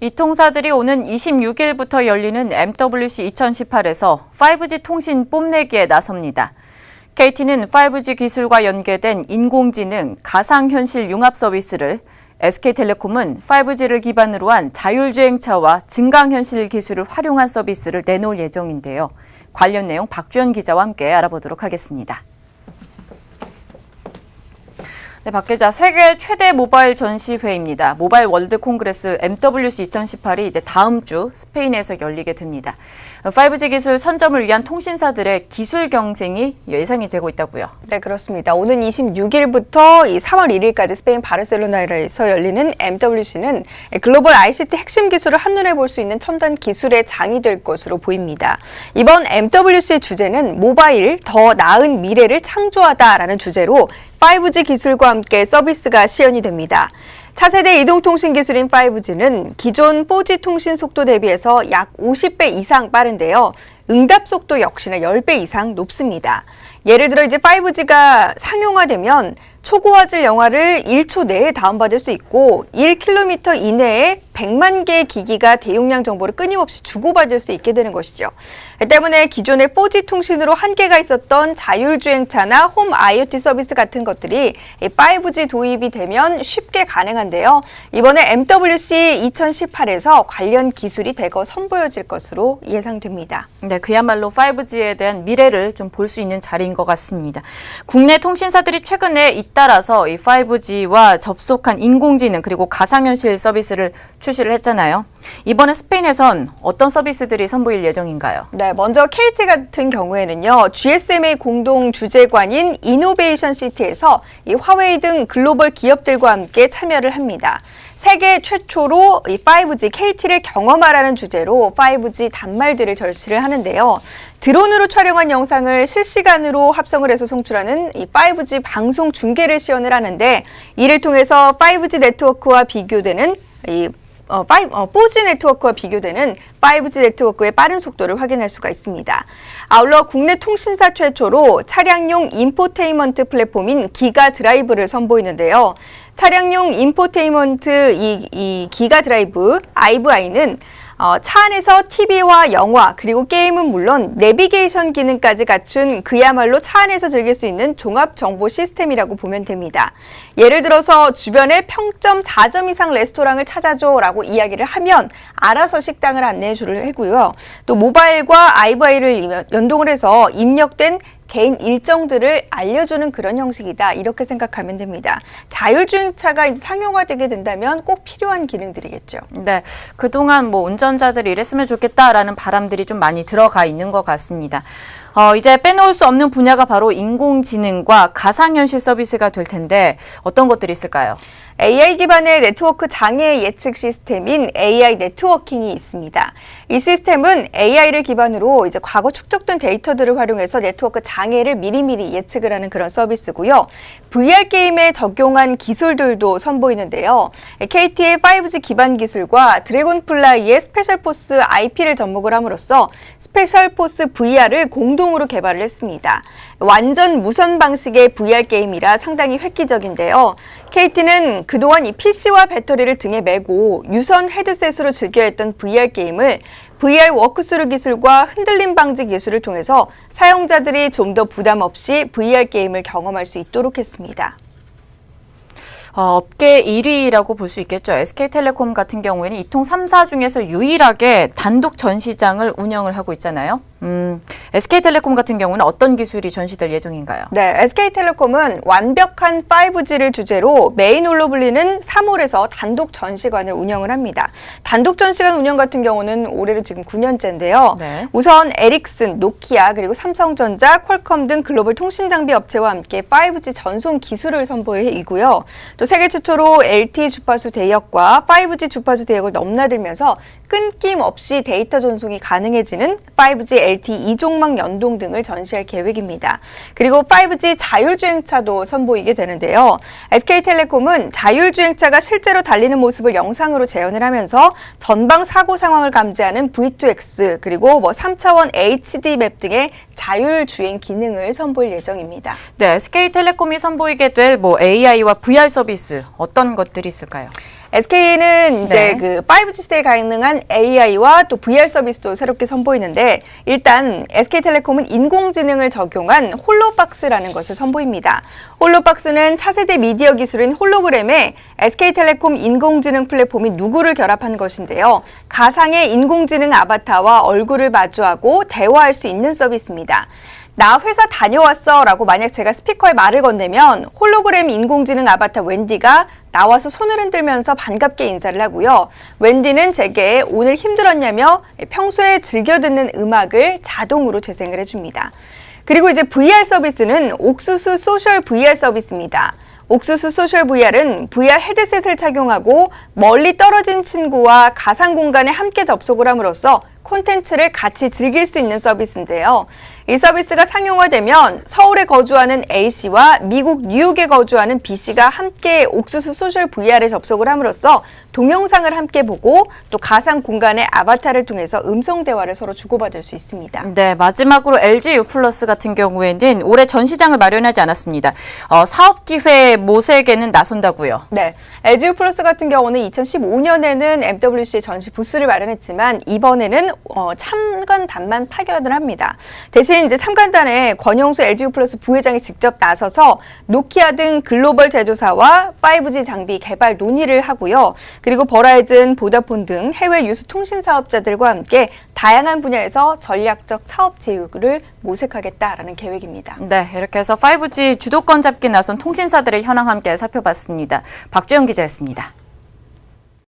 이 통사들이 오는 26일부터 열리는 MWC 2018에서 5G 통신 뽐내기에 나섭니다. KT는 5G 기술과 연계된 인공지능, 가상현실 융합 서비스를, SK텔레콤은 5G를 기반으로 한 자율주행차와 증강현실 기술을 활용한 서비스를 내놓을 예정인데요. 관련 내용 박주연 기자와 함께 알아보도록 하겠습니다. 네, 박 기자, 세계 최대 모바일 전시회입니다. 모바일 월드 콩그레스 MWC 2018이 이제 다음 주 스페인에서 열리게 됩니다. 5G 기술 선점을 위한 통신사들의 기술 경쟁이 예상이 되고 있다고요. 네, 그렇습니다. 오는 26일부터 3월 1일까지 스페인 바르셀로나에서 열리는 MWC는 글로벌 ICT 핵심 기술을 한눈에 볼 수 있는 첨단 기술의 장이 될 것으로 보입니다. 이번 MWC의 주제는 모바일, 더 나은 미래를 창조하다라는 주제로 5G 기술과 함께 서비스가 시연이 됩니다. 차세대 이동통신 기술인 5G는 기존 4G 통신 속도 대비해서 약 50배 이상 빠른데요. 응답 속도 역시나 10배 이상 높습니다. 예를 들어 이제 5G가 상용화되면 초고화질 영화를 1초 내에 다운받을 수 있고 1km 이내에 100만 개의 기기가 대용량 정보를 끊임없이 주고받을 수 있게 되는 것이죠. 때문에 기존의 4G 통신으로 한계가 있었던 자율주행차나 홈 IoT 서비스 같은 것들이 5G 도입이 되면 쉽게 가능한데요. 이번에 MWC 2018에서 관련 기술이 대거 선보여질 것으로 예상됩니다. 네, 그야말로 5G에 대한 미래를 좀 볼 수 있는 자리인 것 같습니다. 국내 통신사들이 최근에 잇따라서 이 5G와 접속한 인공지능 그리고 가상현실 서비스를 출시를 했잖아요. 이번에 스페인에선 어떤 서비스들이 선보일 예정인가요? 네, 먼저 KT 같은 경우에는요, GSMA 공동 주재관인 이노베이션 시티에서 이 화웨이 등 글로벌 기업들과 함께 참여를 합니다. 세계 최초로 이 5G KT를 경험하라는 주제로 5G 단말들을 전시를 하는데요. 드론으로 촬영한 영상을 실시간으로 합성을 해서 송출하는 이 5G 방송 중계를 시연을 하는데, 이를 통해서 5G 네트워크와 비교되는 4G 네트워크와 비교되는 5G 네트워크의 빠른 속도를 확인할 수가 있습니다. 아울러 국내 통신사 최초로 차량용 인포테인먼트 플랫폼인 기가 드라이브를 선보이는데요. 차량용 인포테인먼트 이 기가 드라이브 IVI는 차 안에서 TV와 영화 그리고 게임은 물론 내비게이션 기능까지 갖춘 그야말로 차 안에서 즐길 수 있는 종합 정보 시스템이라고 보면 됩니다. 예를 들어서 주변에 평점 4점 이상 레스토랑을 찾아줘라고 이야기를 하면 알아서 식당을 안내해 주를 하고요. 또 모바일과 IVI를 연동을 해서 입력된 개인 일정들을 알려주는 그런 형식이다. 이렇게 생각하면 됩니다. 자율주행차가 이제 상용화되게 된다면 꼭 필요한 기능들이겠죠. 네, 그동안 운전자들이 이랬으면 좋겠다라는 바람들이 좀 많이 들어가 있는 것 같습니다. 이제 빼놓을 수 없는 분야가 바로 인공지능과 가상현실 서비스가 될 텐데 어떤 것들이 있을까요? AI 기반의 네트워크 장애 예측 시스템인 AI 네트워킹이 있습니다. 이 시스템은 AI를 기반으로 이제 과거 축적된 데이터들을 활용해서 네트워크 장애를 미리미리 예측을 하는 그런 서비스고요. VR 게임에 적용한 기술들도 선보이는데요. KT의 5G 기반 기술과 드래곤플라이의 스페셜포스 IP를 접목을 함으로써 스페셜포스 VR을 공동으로 개발을 했습니다. 완전 무선 방식의 VR 게임이라 상당히 획기적인데요. KT는 그동안 이 PC와 배터리를 등에 메고 유선 헤드셋으로 즐겨 했던 VR 게임을 VR 워크스루 기술과 흔들림 방지 기술을 통해서 사용자들이 좀 더 부담 없이 VR 게임을 경험할 수 있도록 했습니다. 업계 1위라고 볼 수 있겠죠. SK텔레콤 같은 경우에는 이통 3사 중에서 유일하게 단독 전시장을 운영을 하고 있잖아요. SK텔레콤 같은 경우는 어떤 기술이 전시될 예정인가요? 네, SK텔레콤은 완벽한 5G를 주제로 메인홀로 불리는 3홀에서 단독 전시관을 운영을 합니다. 단독 전시관 운영 같은 경우는 올해로 지금 9년째인데요. 네. 우선 에릭슨, 노키아, 그리고 삼성전자, 퀄컴 등 글로벌 통신 장비 업체와 함께 5G 전송 기술을 선보이고요. 또 세계 최초로 LTE 주파수 대역과 5G 주파수 대역을 넘나들면서 끊김없이 데이터 전송이 가능해지는 5G LTE 이종망 연동 등을 전시할 계획입니다. 그리고 5G 자율주행차도 선보이게 되는데요. SK텔레콤은 자율주행차가 실제로 달리는 모습을 영상으로 재현을 하면서 전방 사고 상황을 감지하는 V2X 그리고 3차원 HD 맵 등의 자율주행 기능을 선보일 예정입니다. 네, SK텔레콤이 선보이게 될 AI와 VR 서비스 어떤 것들이 있을까요? SK는 이제 네. 그 5G 시대에 가능한 AI와 또 VR 서비스도 새롭게 선보이는데 일단 SK텔레콤은 인공지능을 적용한 홀로박스라는 것을 선보입니다. 홀로박스는 차세대 미디어 기술인 홀로그램에 SK텔레콤 인공지능 플랫폼이 누구를 결합한 것인데요. 가상의 인공지능 아바타와 얼굴을 마주하고 대화할 수 있는 서비스입니다. 나 회사 다녀왔어 라고 만약 제가 스피커에 말을 건네면 홀로그램 인공지능 아바타 웬디가 나와서 손을 흔들면서 반갑게 인사를 하고요. 웬디는 제게 오늘 힘들었냐며 평소에 즐겨 듣는 음악을 자동으로 재생을 해줍니다. 그리고 이제 VR 서비스는 옥수수 소셜 VR 서비스입니다. 옥수수 소셜 VR은 VR 헤드셋을 착용하고 멀리 떨어진 친구와 가상 공간에 함께 접속을 함으로써 콘텐츠를 같이 즐길 수 있는 서비스인데요. 이 서비스가 상용화되면 서울에 거주하는 A씨와 미국 뉴욕에 거주하는 B씨가 함께 옥수수 소셜 VR에 접속을 함으로써 동영상을 함께 보고 또 가상 공간의 아바타를 통해서 음성 대화를 서로 주고받을 수 있습니다. 네, 마지막으로 LG U 플러스 같은 경우에는 올해 전시장을 마련하지 않았습니다. 사업 기회 모색에는 나선다고요. 네, LG U 플러스 같은 경우는 2015년에는 MWC 전시 부스를 마련했지만 이번에는 참관단만 파견을 합니다. 대신 이제 참관단에 권영수 LG U 플러스 부회장이 직접 나서서 노키아 등 글로벌 제조사와 5G 장비 개발 논의를 하고요. 그리고 버라이즌, 보다폰 등 해외 유수 통신 사업자들과 함께 다양한 분야에서 전략적 사업 제휴를 모색하겠다라는 계획입니다. 네, 이렇게 해서 5G 주도권 잡기 나선 통신사들의 현황 함께 살펴봤습니다. 박주영 기자였습니다.